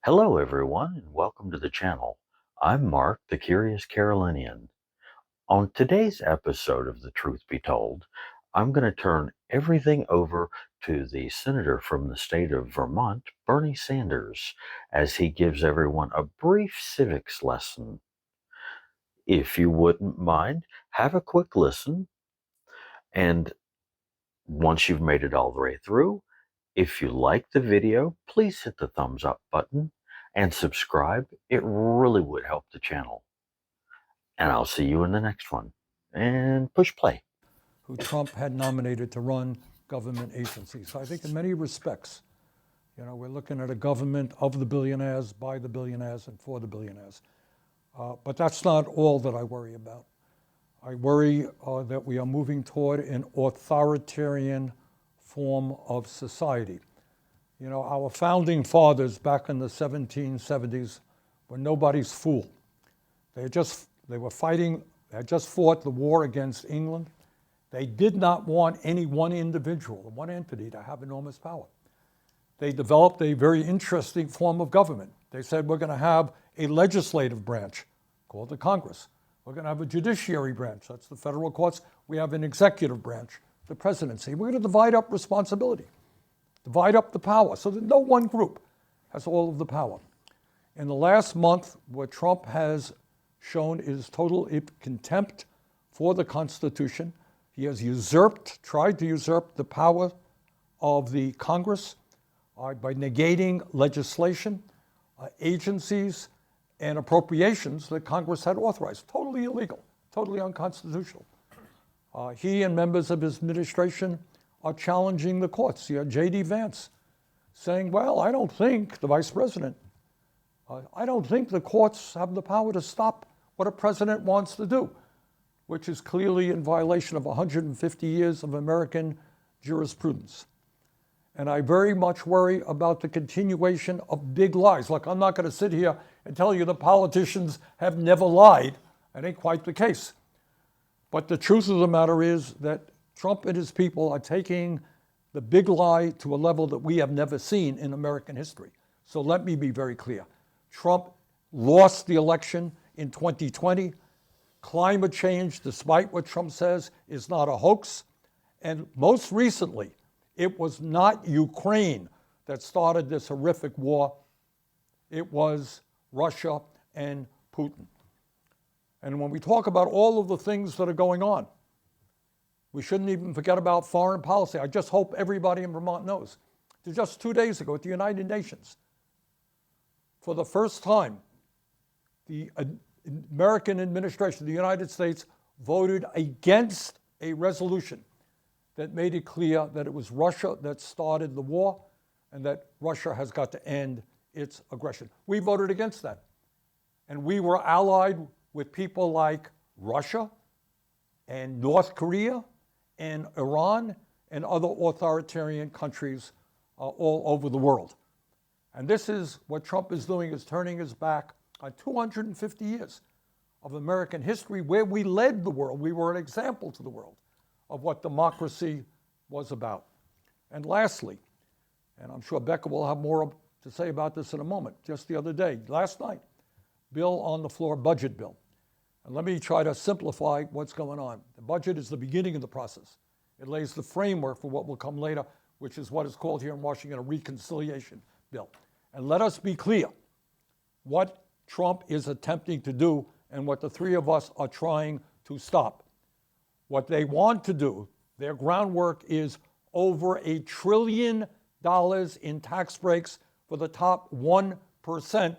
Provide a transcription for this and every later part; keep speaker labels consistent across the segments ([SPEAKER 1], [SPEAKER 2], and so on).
[SPEAKER 1] Hello, everyone, and welcome to the channel. I'm Mark, the Curious Carolinian. On today's episode of The Truth Be Told, I'm going to turn everything over to the senator from the state of Vermont, Bernie Sanders, as he gives everyone a brief civics lesson. If you wouldn't mind, have a quick listen, and once you've made it all the way through, if you like the video, please hit the thumbs up button and subscribe. It really would help the channel. And I'll see you in the next one. And push play.
[SPEAKER 2] Who Trump had nominated to run government agencies. So I think in many respects, we're looking at a government of the billionaires, by the billionaires, and for the billionaires. But that's not all that I worry about. I worry that we are moving toward an authoritarian form of society. Our founding fathers back in the 1770s were nobody's fool. They were fighting, they had just fought the war against England. They did not want any one individual, one entity, to have enormous power. They developed a very interesting form of government. They said, we're going to have a legislative branch called the Congress. We're going to have a judiciary branch, that's the federal courts. We have an executive branch, the presidency. We're going to divide up responsibility, divide up the power, so that no one group has all of the power. In the last month, what Trump has shown is total contempt for the Constitution. He has tried to usurp the power of the Congress by negating legislation, agencies, and appropriations that Congress had authorized. Totally illegal, totally unconstitutional. He and members of his administration are challenging the courts. You have J.D. Vance saying, well, I don't think, the vice president, I don't think the courts have the power to stop what a president wants to do, which is clearly in violation of 150 years of American jurisprudence. And I very much worry about the continuation of big lies. Look, I'm not going to sit here and tell you the politicians have never lied. That ain't quite the case. But the truth of the matter is that Trump and his people are taking the big lie to a level that we have never seen in American history. So let me be very clear. Trump lost the election in 2020. Climate change, despite what Trump says, is not a hoax. And most recently, it was not Ukraine that started this horrific war. It was Russia and Putin. And when we talk about all of the things that are going on, we shouldn't even forget about foreign policy. I just hope everybody in Vermont knows. Just 2 days ago at the United Nations, for the first time, the American administration, the United States, voted against a resolution that made it clear that it was Russia that started the war and that Russia has got to end its aggression. We voted against that. And we were allied with people like Russia and North Korea and Iran and other authoritarian countries all over the world. And this is what Trump is doing, is turning his back on 250 years of American history where we led the world. We were an example to the world of what democracy was about. And lastly, and I'm sure Becca will have more to say about this in a moment, just the other day, last night, bill on the floor, budget bill. And let me try to simplify what's going on. The budget is the beginning of the process. It lays the framework for what will come later, which is what is called here in Washington a reconciliation bill. And let us be clear what Trump is attempting to do and what the three of us are trying to stop. What they want to do, their groundwork is over $1 trillion in tax breaks for the top 1%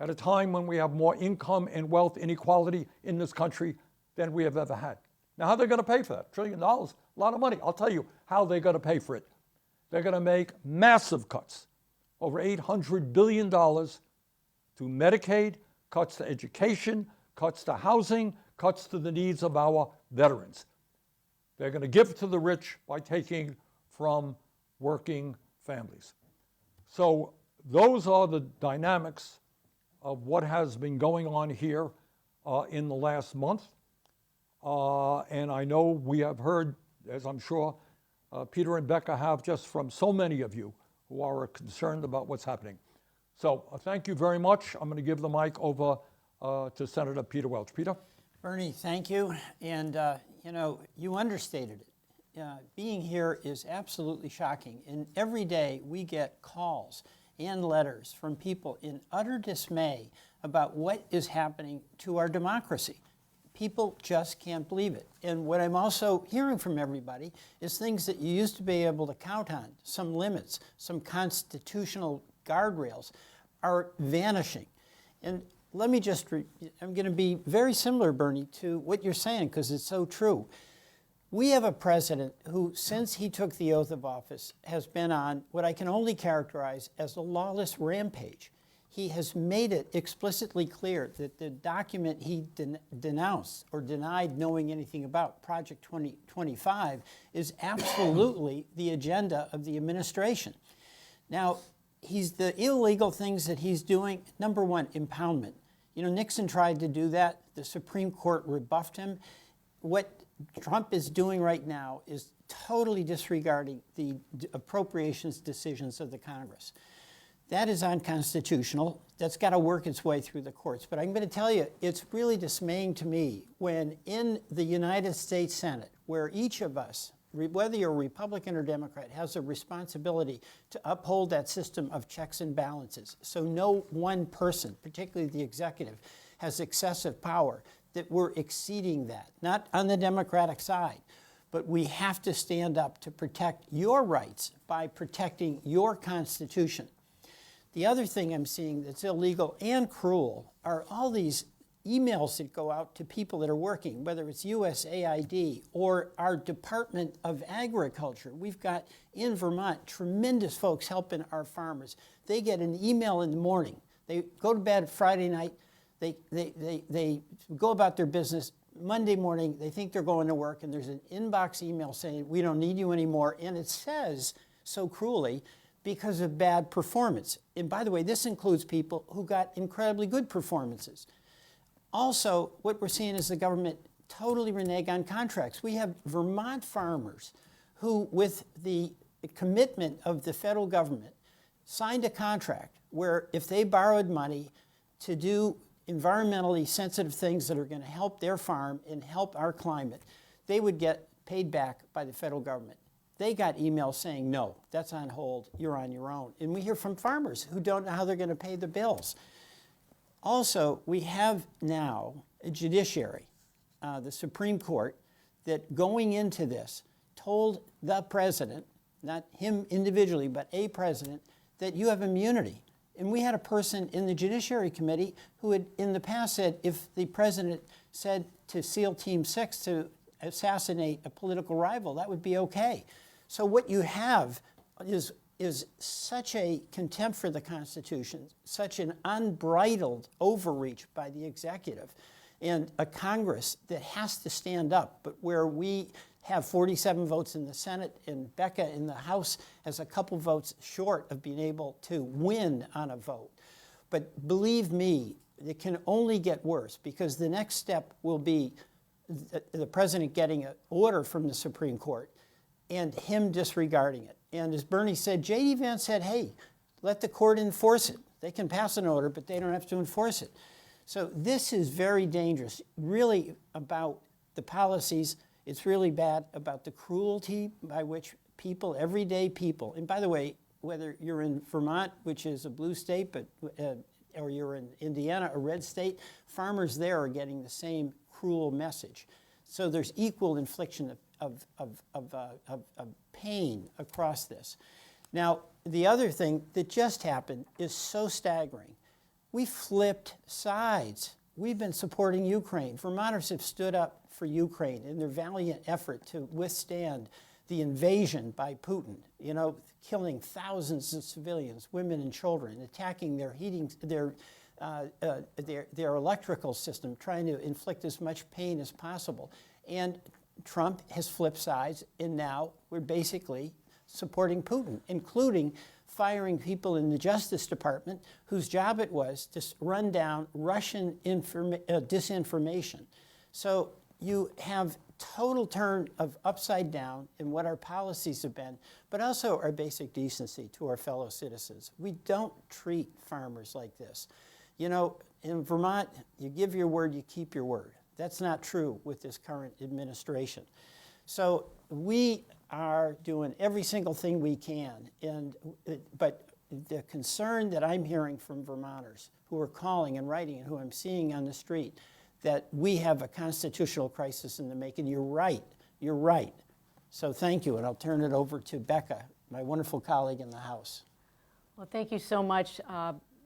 [SPEAKER 2] at a time when we have more income and wealth inequality in this country than we have ever had. Now, how are they going to pay for that? $1 trillion, a lot of money. I'll tell you how they're going to pay for it. They're going to make massive cuts, over $800 billion to Medicaid, cuts to education, cuts to housing, cuts to the needs of our veterans. They're going to give to the rich by taking from working families. So those are the dynamics of what has been going on here in the last month. And I know we have heard, as I'm sure Peter and Becca have, just from so many of you who are concerned about what's happening. So thank you very much. I'm going to give the mic over to Senator Peter Welch. Peter?
[SPEAKER 3] Bernie, thank you. And, you understated it. Being here is absolutely shocking. And every day we get calls and letters from people in utter dismay about what is happening to our democracy. People just can't believe it. And what I'm also hearing from everybody is things that you used to be able to count on, some limits, some constitutional guardrails, are vanishing. And let me just, I'm going to be very similar, Bernie, to what you're saying, because it's so true. We have a president who, since he took the oath of office, has been on what I can only characterize as a lawless rampage. He has made it explicitly clear that the document he denounced or denied knowing anything about, Project 2025, is absolutely the agenda of the administration. Now, the illegal things that he's doing, number one, impoundment. Nixon tried to do that. The Supreme Court rebuffed him. What Trump is doing right now is totally disregarding the appropriations decisions of the Congress. That is unconstitutional. That's got to work its way through the courts. But I'm going to tell you, it's really dismaying to me when in the United States Senate, where each of us, whether you're Republican or Democrat, has a responsibility to uphold that system of checks and balances. So no one person, particularly the executive, has excessive power, that we're exceeding that, not on the Democratic side. But we have to stand up to protect your rights by protecting your Constitution. The other thing I'm seeing that's illegal and cruel are all these emails that go out to people that are working, whether it's USAID or our Department of Agriculture. We've got, in Vermont, tremendous folks helping our farmers. They get an email in the morning. They go to bed Friday night. They go about their business. Monday morning, they think they're going to work, and there's an inbox email saying, we don't need you anymore. And it says, so cruelly, because of bad performance. And by the way, this includes people who got incredibly good performances. Also, what we're seeing is the government totally renege on contracts. We have Vermont farmers who, with the commitment of the federal government, signed a contract where if they borrowed money to do environmentally sensitive things that are going to help their farm and help our climate, they would get paid back by the federal government. They got emails saying, no, that's on hold, you're on your own. And we hear from farmers who don't know how they're going to pay the bills. Also, we have now a judiciary, the Supreme Court, that going into this told the president, not him individually, but a president, that you have immunity. And we had a person in the Judiciary Committee who had in the past said if the president said to SEAL Team 6 to assassinate a political rival, that would be okay. So what you have is such a contempt for the Constitution, such an unbridled overreach by the executive, and a Congress that has to stand up, but where we have 47 votes in the Senate, and Becca in the House has a couple votes short of being able to win on a vote. But believe me, it can only get worse, because the next step will be the president getting an order from the Supreme Court and him disregarding it. And as Bernie said, J.D. Vance said, hey, let the court enforce it. They can pass an order, but they don't have to enforce it. So this is very dangerous, really about the policies. It's really bad about the cruelty by which people, everyday people, and by the way, whether you're in Vermont, which is a blue state, but or you're in Indiana, a red state, farmers there are getting the same cruel message. So there's equal infliction of pain across this. Now, the other thing that just happened is so staggering. We flipped sides. We've been supporting Ukraine. Vermonters have stood up for Ukraine in their valiant effort to withstand the invasion by Putin, killing thousands of civilians, women and children, attacking their heating, their electrical system, trying to inflict as much pain as possible. And Trump has flipped sides, and now we're basically supporting Putin, including firing people in the Justice Department whose job it was to run down Russian disinformation. So, you have total turn of upside down in what our policies have been, but also our basic decency to our fellow citizens. We don't treat farmers like this. You know, in Vermont, you give your word, you keep your word. That's not true with this current administration. So we are doing every single thing we can, but the concern that I'm hearing from Vermonters who are calling and writing and who I'm seeing on the street, that we have a constitutional crisis in the making. You're right. You're right. So thank you, and I'll turn it over to Becca, my wonderful colleague in the House.
[SPEAKER 4] Well, thank you so much,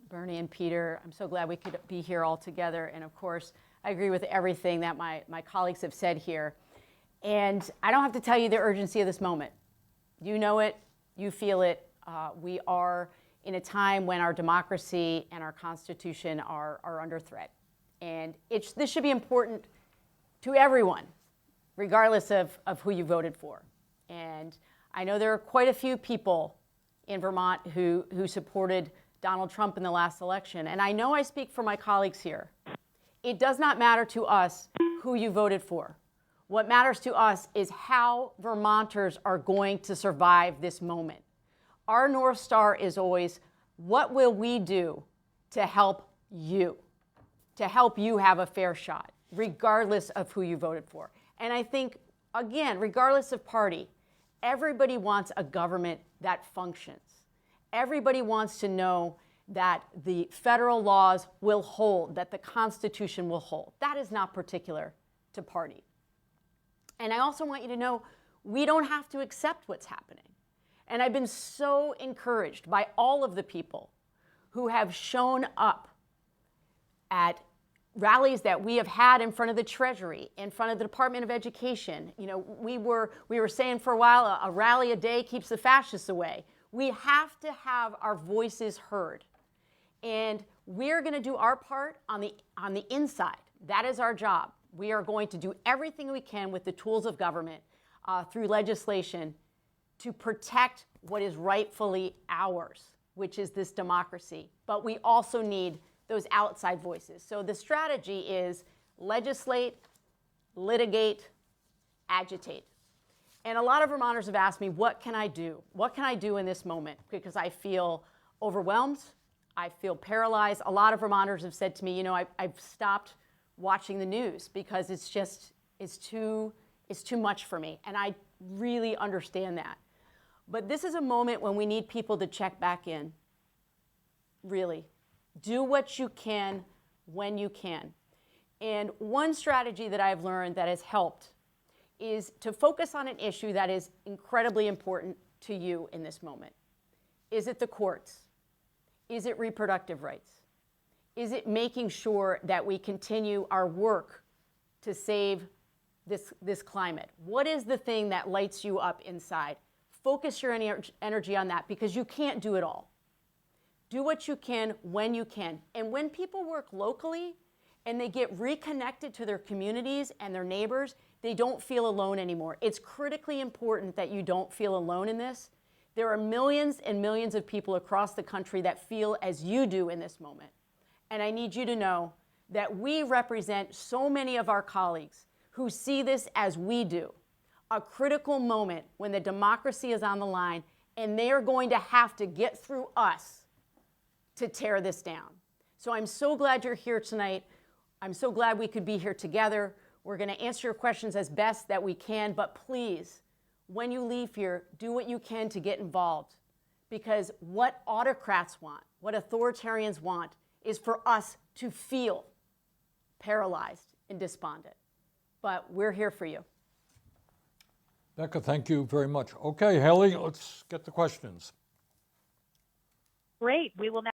[SPEAKER 4] Bernie and Peter. I'm so glad we could be here all together. And of course, I agree with everything that my colleagues have said here. And I don't have to tell you the urgency of this moment. You know it. You feel it. We are in a time when our democracy and our Constitution are under threat. And this should be important to everyone, regardless of who you voted for. And I know there are quite a few people in Vermont who supported Donald Trump in the last election. And I know I speak for my colleagues here. It does not matter to us who you voted for. What matters to us is how Vermonters are going to survive this moment. Our North Star is always, what will we do to help you have a fair shot, regardless of who you voted for? And I think, again, regardless of party, everybody wants a government that functions. Everybody wants to know that the federal laws will hold, that the Constitution will hold. That is not particular to party. And I also want you to know we don't have to accept what's happening. And I've been so encouraged by all of the people who have shown up at rallies that we have had in front of the Treasury, in front of the Department of Education. You know, we were saying for a while, a rally a day keeps the fascists away. We have to have our voices heard. And we're going to do our part on the inside. That is our job. We are going to do everything we can with the tools of government through legislation to protect what is rightfully ours, which is this democracy. But we also need those outside voices. So the strategy is legislate, litigate, agitate. And a lot of Vermonters have asked me, what can I do? What can I do in this moment? Because I feel overwhelmed. I feel paralyzed. A lot of Vermonters have said to me, you know, I've stopped watching the news because it's too much for me. And I really understand that. But this is a moment when we need people to check back in. Really. Do what you can when you can. And one strategy that I've learned that has helped is to focus on an issue that is incredibly important to you in this moment. Is it the courts? Is it reproductive rights? Is it making sure that we continue our work to save this climate? What is the thing that lights you up inside? Focus your energy on that, because you can't do it all. Do what you can when you can. And when people work locally and they get reconnected to their communities and their neighbors, they don't feel alone anymore. It's critically important that you don't feel alone in this. There are millions and millions of people across the country that feel as you do in this moment. And I need you to know that we represent so many of our colleagues who see this as we do. A critical moment when the democracy is on the line, and they are going to have to get through us to tear this down. So I'm so glad you're here tonight. I'm so glad we could be here together. We're going to answer your questions as best that we can, but please, when you leave here, do what you can to get involved. Because what autocrats want, what authoritarians want, is for us to feel paralyzed and despondent. But we're here for you.
[SPEAKER 2] Becca, thank you very much. Okay, Haley, let's get the questions.
[SPEAKER 5] Great. We will now